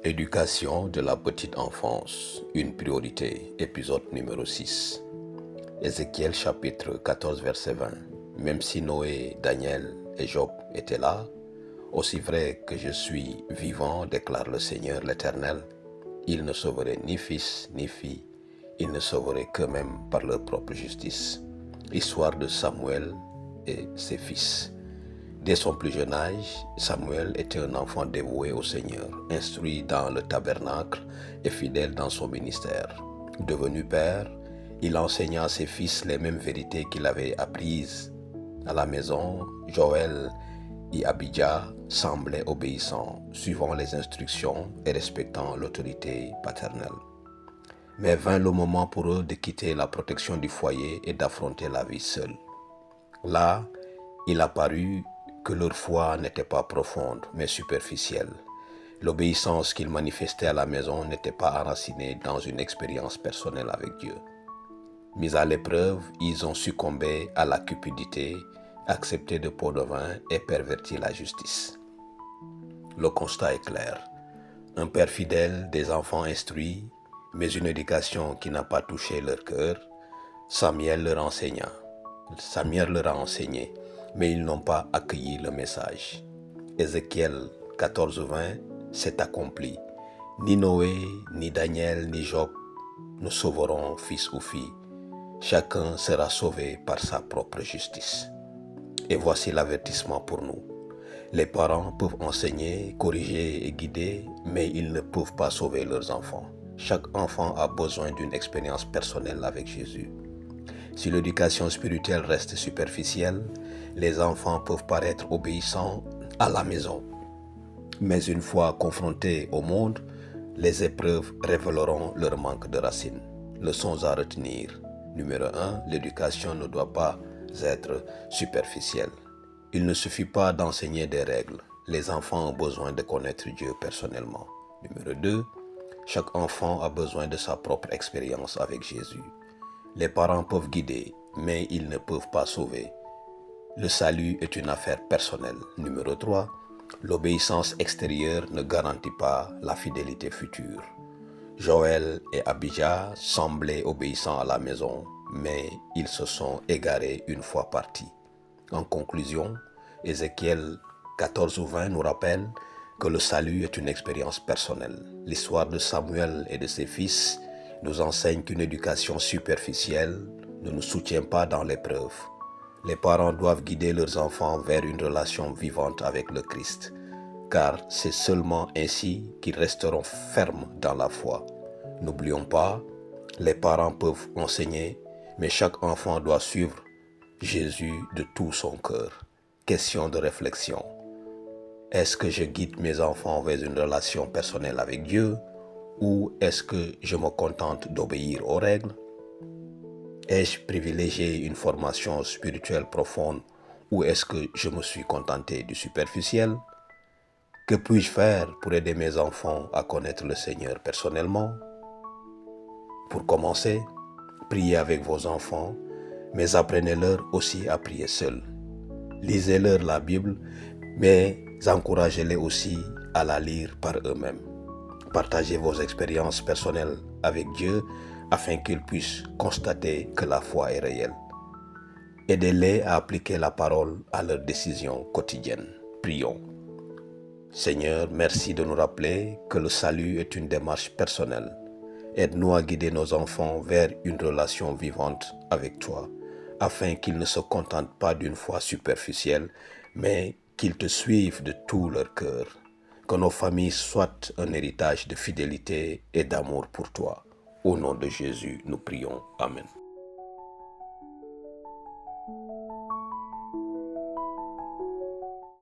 Éducation de la petite enfance, une priorité, épisode numéro 6. Ézéchiel chapitre 14 verset 20. Même si Noé, Daniel et Job étaient là, aussi vrai que je suis vivant, déclare le Seigneur l'Éternel, ils ne sauveraient ni fils ni fille, ils ne sauveraient qu'eux-mêmes par leur propre justice. Histoire de Samuel et ses fils. Dès son plus jeune âge, Samuel était un enfant dévoué au Seigneur, instruit dans le tabernacle et fidèle dans son ministère. Devenu père, il enseigna à ses fils les mêmes vérités qu'il avait apprises. À la maison, Joël et Abijah semblaient obéissants, suivant les instructions et respectant l'autorité paternelle. Mais vint le moment pour eux de quitter la protection du foyer et d'affronter la vie seule. Là, il apparut que leur foi n'était pas profonde, mais superficielle. L'obéissance qu'ils manifestaient à la maison n'était pas enracinée dans une expérience personnelle avec Dieu. Mis à l'épreuve, ils ont succombé à la cupidité, accepté de pots de vin et perverti la justice. Le constat est clair. Un père fidèle, des enfants instruits, mais une éducation qui n'a pas touché leur cœur, Samuel leur a enseigné, mais ils n'ont pas accueilli le message. Ézéchiel 14:20 s'est accompli. Ni Noé, ni Daniel, ni Job ne sauveront fils ou fille. Chacun sera sauvé par sa propre justice. Et voici l'avertissement pour nous. Les parents peuvent enseigner, corriger et guider, mais ils ne peuvent pas sauver leurs enfants. Chaque enfant a besoin d'une expérience personnelle avec Jésus. Si l'éducation spirituelle reste superficielle, les enfants peuvent paraître obéissants à la maison. Mais une fois confrontés au monde, les épreuves révéleront leur manque de racines. Leçons à retenir. Numéro 1, l'éducation ne doit pas être superficielle. Il ne suffit pas d'enseigner des règles. Les enfants ont besoin de connaître Dieu personnellement. Numéro 2, chaque enfant a besoin de sa propre expérience avec Jésus. Les parents peuvent guider, mais ils ne peuvent pas sauver. Le salut est une affaire personnelle. Numéro 3, l'obéissance extérieure ne garantit pas la fidélité future. Joël et Abijah semblaient obéissants à la maison, mais ils se sont égarés une fois partis. En conclusion, Ézéchiel 14:20 nous rappelle que le salut est une expérience personnelle. L'histoire de Samuel et de ses fils nous enseigne qu'une éducation superficielle ne nous soutient pas dans l'épreuve. Les parents doivent guider leurs enfants vers une relation vivante avec le Christ, car c'est seulement ainsi qu'ils resteront fermes dans la foi. N'oublions pas, les parents peuvent enseigner, mais chaque enfant doit suivre Jésus de tout son cœur. Question de réflexion. Est-ce que je guide mes enfants vers une relation personnelle avec Dieu ou est-ce que je me contente d'obéir aux règles? Ai-je privilégié une formation spirituelle profonde ou est-ce que je me suis contenté du superficiel? Que puis-je faire pour aider mes enfants à connaître le Seigneur personnellement? Pour commencer, priez avec vos enfants, mais apprenez-leur aussi à prier seuls. Lisez-leur la Bible, mais encouragez-les aussi à la lire par eux-mêmes. Partagez vos expériences personnelles avec Dieu afin qu'ils puissent constater que la foi est réelle. Aidez-les à appliquer la parole à leurs décisions quotidiennes. Prions. Seigneur, merci de nous rappeler que le salut est une démarche personnelle. Aide-nous à guider nos enfants vers une relation vivante avec toi, afin qu'ils ne se contentent pas d'une foi superficielle, mais qu'ils te suivent de tout leur cœur. Que nos familles soient un héritage de fidélité et d'amour pour toi. Au nom de Jésus, nous prions. Amen.